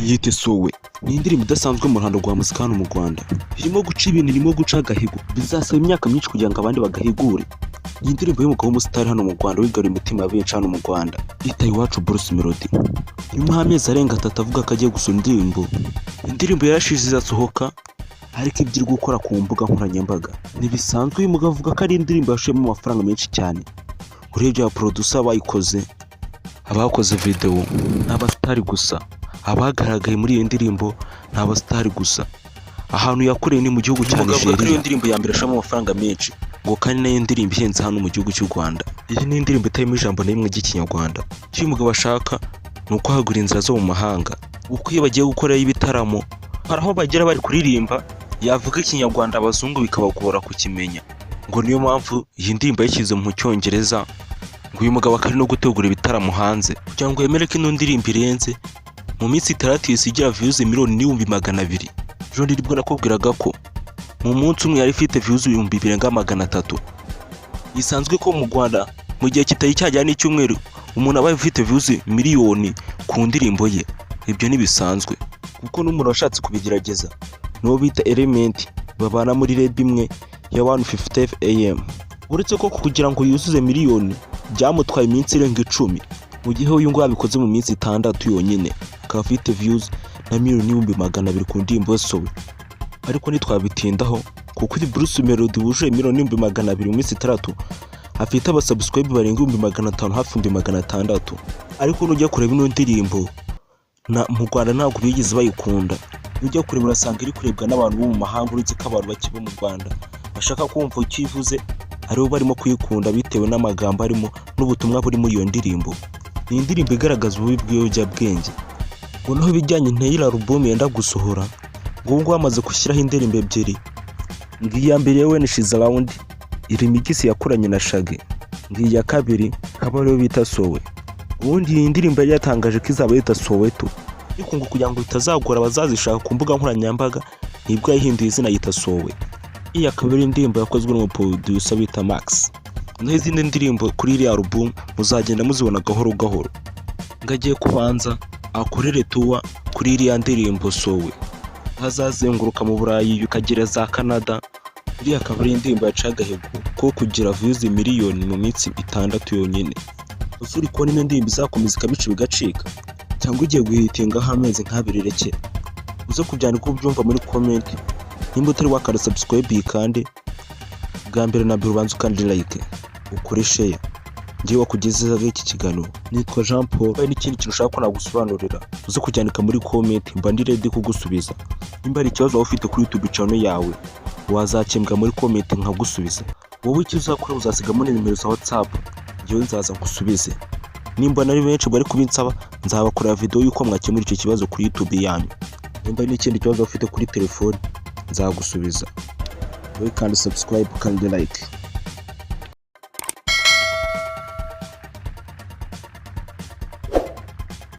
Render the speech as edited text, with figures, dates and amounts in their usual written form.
yite sowe ni indirimbo idasanzwe mu ruhando rwa muzika hano mu Rwanda. Irimo guca ibintu, irimo guca agahigo, bizasaba imyaka myinshi kugira ngo abandi bagahigure. Iyi ndirimbo y'umugabo w'umusitari hano mu Rwanda wigaruriye umutima benshi hano mu Rwanda, yita iwacu Bruce Melody. Nyuma y'amezi arenga 3 avuga ko agiye gusura indirimbo yarashize izasohoka, ariko ibyo iri gukora ku mbuga nkoranyambaga ntibisanzwe. Uyu mugabo avuga ko ari indirimbo yashemo amafaranga menshi cyane. Urebye aba producer bayikoze, abakoze video n'abasitari gusa, abagaragaye muri iyo ndirimbo n'abasitari gusa. Ahantu yakoreye ni mu gihugu cya Nigeria. Iyo ndirimbo ya mbere ashamo amafaranga menshi, ngo kandi nayo ndirimbo ihenze hano mu gihugu cy'u Rwanda. Iyi ni indirimbo itarimo ijambo na rimwe ry'ikinyarwanda. Icyo uyu mugabo ashaka ni uko hagura inzira zo mu mahanga, uko iyo bagiye gukorera ibitaramo hari aho bagera bari kuririmba yavuga ikinyarwanda abazungu bikabagora kukimenya. Ngo niyo mpamvu iyi ndirimbo yashyize mu cyongereza, ngo uyu mugabo akari no gutegura ibitaramo hanze kugira ngo yemere ko ino ndirimbo irenze. Mu minsi 6 isigira views 1,200,000. Ejo nibwo nakubwiraga ko mu munsi umwe yari ifite views 2,300. Isanzwe ko mu Rwanda mu gihe kitari cyajyana n'icyumweru umuntu aba afite views miliyoni ku ndirimbo ye. Ibyo nibisanzwe kuko n'umuntu washatse kubigerageza no bita element babana muri red imwe ya 150 AM. Uretse ko kugira ngo yuzuze miliyoni byamutwaye iminsi irenga 10, mu gihe uyu ngo yabikoze mu minsi 6 yonyine akaba afite views na 1,200,000 ku ndirimbo sowe. Ariko ntitwabitindaho kuko uri Bruce Melody wuje 1,200,000 mu minsi 3 afite abasubscribe barenga 500 hafi 600. Ariko nujya kureba ino ndirimbo mu Rwanda ntabwo bigeze bayikunda. Nujya kureba urasanga iri kurebwa n'abantu bo mu mahanga, uretse ko abantu bake bo mu Rwanda bashaka kumva icyo ivuze aribo barimo kuyikunda bitewe n'amagambo arimo n'ubutumwa buri muri iyo ndirimbo. Ni indirimbo igaragaza ububi bw'ibiyobyabwenge. Ngo naho bijyanye n'iyi album yenda gusohora, ngo bamaze gushyiraho indirimbo ebyiri. Ngiyi ya mbere yewe ni She's Around, iri mix yakoranye na Shaggy. Ngiyi ya kabiri akaba ariyo bita sowe. Ubundi iyi ndirimbo yari yatangaje ko izaba yita Soweto, ariko ngo kugira ngo itazagora abazazishaka ku mbuga nkoranyambaga nibwo yahinduye izina yita sowe. Iyi akaba ari indirimbo yakozwe n'umuproducer bita Max. Naho izindi ndirimbo kuri iri album muzagenda muzibona gahoro gahoro. Ngagiye kubanza akorere tuwa kuri iri ndirimbo sowe, hazazenguruka mu Burayi ukagera za Canada. Iri akaba ari indirimbo yacagahigo ko kugira views miliyoni mu minsi 6 yonyine. Usuri kubona ino ndirimbo izakomeza ikabica bigacika, cyangwa ugiye guhitinga amezi nk'abiri rekera. Uze kubyana uko ubyumva muri comment. Nimba utari wakanda subscribe kandi bwa mbere na mbere ubanza ukandi like, ukore share. Ngiye wakugezeho iki kiganiro nitwa Jean Paul. Hari n'ikindi kintu ushaka ko nagusobanurira, uze kujyanika muri comment, mba ndi ready kugusubiza. Nimba hari ikibazo ufite kuri YouTube channel yawe wazakembwa muri comment nkagusubiza. Wowe icyo uzakora uzasigamo nimero za WhatsApp, ngiye nzaza ngusubize. Nimba nari benshi bari kubinsaba nzabakorera video yuko mwakemura icyo kibazo kuri YouTube yanyu. Nimba n'ikindi kibazo ufite kuri telefone nzagusubiza. Wowe kandi subscribe kandi like.